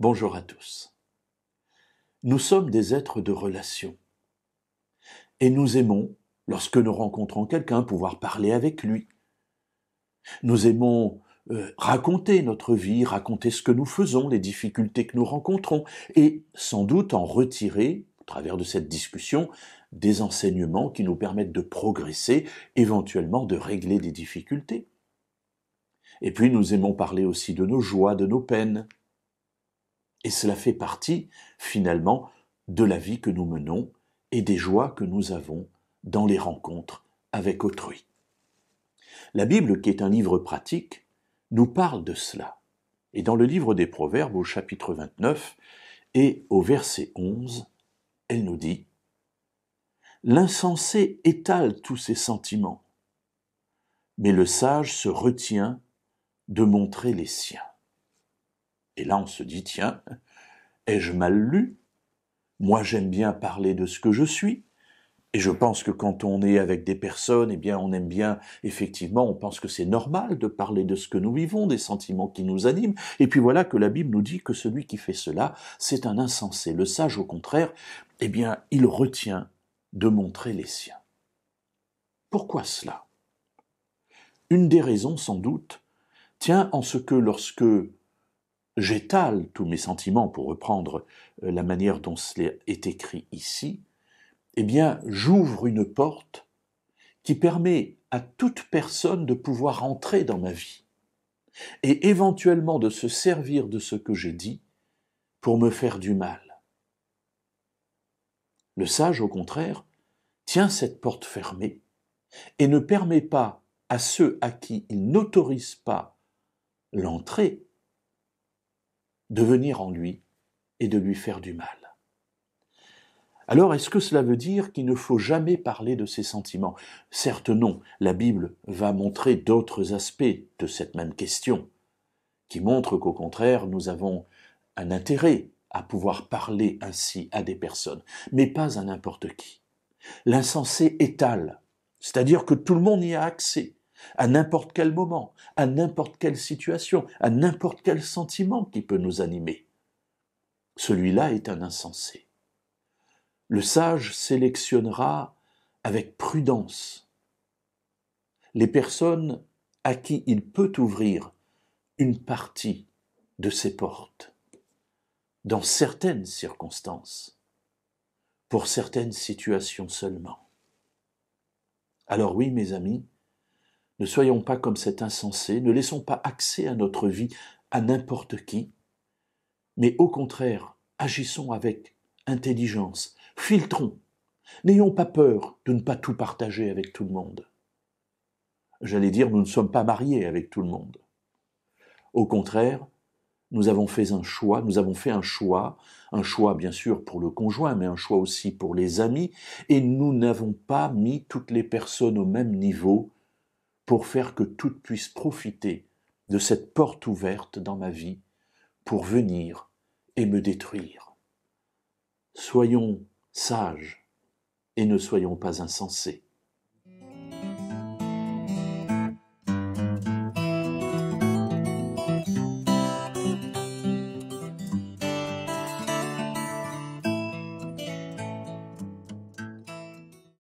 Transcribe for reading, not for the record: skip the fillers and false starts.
Bonjour à tous. Nous sommes des êtres de relation et nous aimons, lorsque nous rencontrons quelqu'un, pouvoir parler avec lui. Nous aimons raconter notre vie, raconter ce que nous faisons, les difficultés que nous rencontrons et sans doute en retirer, au travers de cette discussion, des enseignements qui nous permettent de progresser, éventuellement de régler des difficultés. Et puis nous aimons parler aussi de nos joies, de nos peines. Et cela fait partie, finalement, de la vie que nous menons et des joies que nous avons dans les rencontres avec autrui. La Bible, qui est un livre pratique, nous parle de cela. Et dans le livre des Proverbes, au chapitre 29 et au verset 11, elle nous dit « L'insensé étale tous ses sentiments, mais le sage se retient de montrer les siens. » Et là, on se dit, tiens, ai-je mal lu? Moi, j'aime bien parler de ce que je suis. Et je pense que quand on est avec des personnes, eh bien, on aime bien, effectivement, on pense que c'est normal de parler de ce que nous vivons, des sentiments qui nous animent. Et puis voilà que la Bible nous dit que celui qui fait cela, c'est un insensé. Le sage, au contraire, eh bien, il retient de montrer les siens. Pourquoi cela? Une des raisons, sans doute, tient en ce que lorsque j'étale tous mes sentiments, pour reprendre la manière dont cela est écrit ici, eh bien, j'ouvre une porte qui permet à toute personne de pouvoir entrer dans ma vie et éventuellement de se servir de ce que j'ai dit pour me faire du mal. Le sage, au contraire, tient cette porte fermée et ne permet pas à ceux à qui il n'autorise pas l'entrée de venir en lui et de lui faire du mal. Alors, est-ce que cela veut dire qu'il ne faut jamais parler de ses sentiments? Certes non, la Bible va montrer d'autres aspects de cette même question, qui montrent qu'au contraire, nous avons un intérêt à pouvoir parler ainsi à des personnes, mais pas à n'importe qui. L'insensé étale, c'est-à-dire que tout le monde y a accès, à n'importe quel moment, à n'importe quelle situation, à n'importe quel sentiment qui peut nous animer. Celui-là est un insensé. Le sage sélectionnera avec prudence les personnes à qui il peut ouvrir une partie de ses portes, dans certaines circonstances, pour certaines situations seulement. Alors oui, mes amis, ne soyons pas comme cet insensé, ne laissons pas accès à notre vie à n'importe qui, mais au contraire, agissons avec intelligence, filtrons, n'ayons pas peur de ne pas tout partager avec tout le monde. J'allais dire, nous ne sommes pas mariés avec tout le monde. Au contraire, nous avons fait un choix bien sûr pour le conjoint, mais un choix aussi pour les amis, et nous n'avons pas mis toutes les personnes au même niveau pour faire que toutes puissent profiter de cette porte ouverte dans ma vie pour venir et me détruire. Soyons sages et ne soyons pas insensés.